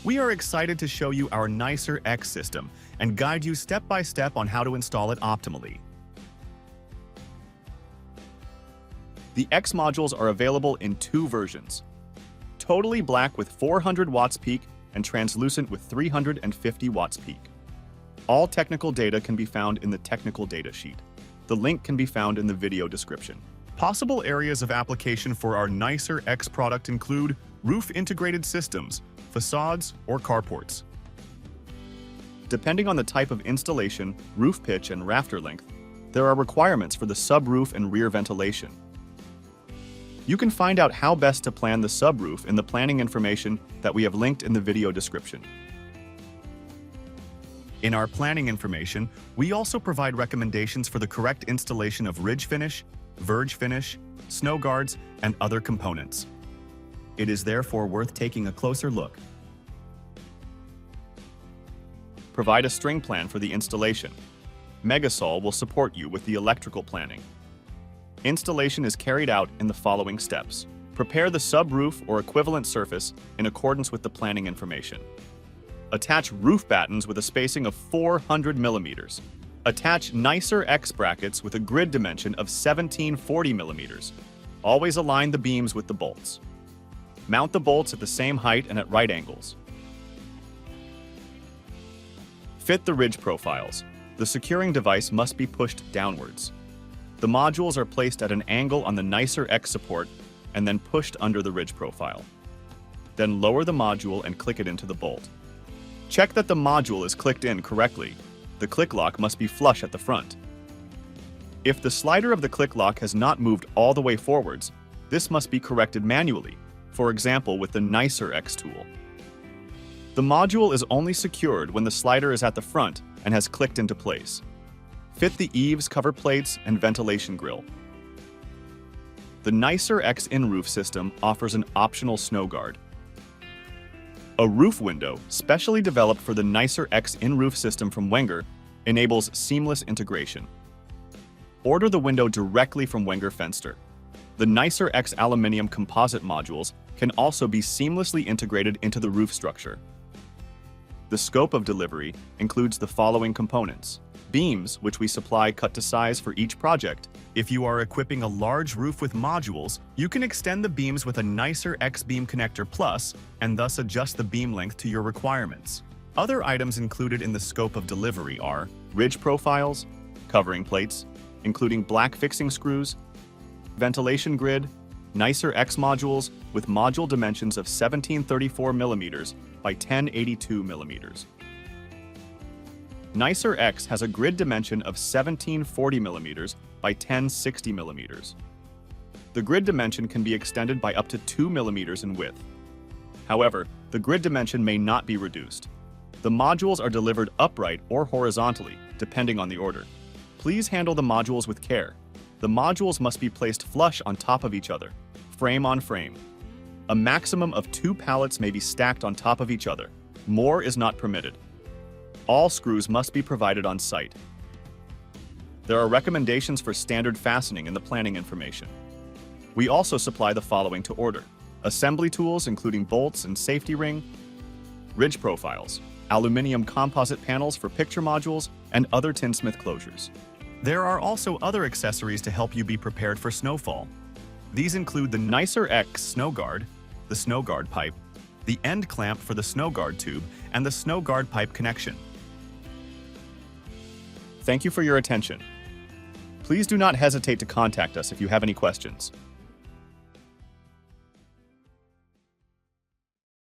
We are excited to show you our Nicer X system and guide you step by step on how to install it optimally. The X modules are available in two versions: totally black with 400 watts peak and translucent with 350 watts peak. All technical data can be found in the technical data sheet. The link can be found in the video description. Possible areas of application for our Nicer X product include roof integrated systems, facades, or carports. Depending on the type of installation, roof pitch, and rafter length, there are requirements for the subroof and rear ventilation. You can find out how best to plan the subroof in the planning information that we have linked in the video description. In our planning information, we also provide recommendations for the correct installation of ridge finish, verge finish, snow guards, and other components. It is therefore worth taking a closer look. Provide a string plan for the installation. Megasol will support you with the electrical planning. Installation is carried out in the following steps. Prepare the subroof or equivalent surface in accordance with the planning information. Attach roof battens with a spacing of 400 millimeters. Attach Nicer X brackets with a grid dimension of 1740 millimeters. Always align the beams with the bolts. Mount the bolts at the same height and at right angles. Fit the ridge profiles. The securing device must be pushed downwards. The modules are placed at an angle on the Nicer X support and then pushed under the ridge profile. Then lower the module and click it into the bolt. Check that the module is clicked in correctly. The click lock must be flush at the front. If the slider of the click lock has not moved all the way forwards, this must be corrected manually, for example with the Nicer X tool. The module is only secured when the slider is at the front and has clicked into place. Fit the eaves, cover plates, and ventilation grille. The Nicer X in-roof system offers an optional snow guard. A roof window, specially developed for the Nicer X in-roof system from Wenger, enables seamless integration. Order the window directly from Wenger Fenster. The Nicer X aluminum composite modules can also be seamlessly integrated into the roof structure. The scope of delivery includes the following components: beams, which we supply cut to size for each project. If you are equipping a large roof with modules, you can extend the beams with a Nicer X Beam Connector Plus and thus adjust the beam length to your requirements. Other items included in the scope of delivery are ridge profiles, covering plates, including black fixing screws, ventilation grid, Nicer X modules with module dimensions of 1734 millimeters by 1082 millimeters. Nicer X has a grid dimension of 1740 millimeters by 1060 millimeters. The grid dimension can be extended by up to 2 millimeters in width. However, the grid dimension may not be reduced. The modules are delivered upright or horizontally, depending on the order. Please handle the modules with care. The modules must be placed flush on top of each other, frame on frame. A maximum of 2 pallets may be stacked on top of each other. More is not permitted. All screws must be provided on site. There are recommendations for standard fastening in the planning information. We also supply the following to order: assembly tools including bolts and safety ring, ridge profiles, aluminum composite panels for picture modules, and other tinsmith closures. There are also other accessories to help you be prepared for snowfall. These include the Nicer X snow guard, the snow guard pipe, the end clamp for the snow guard tube, and the snow guard pipe connection. Thank you for your attention. Please do not hesitate to contact us if you have any questions.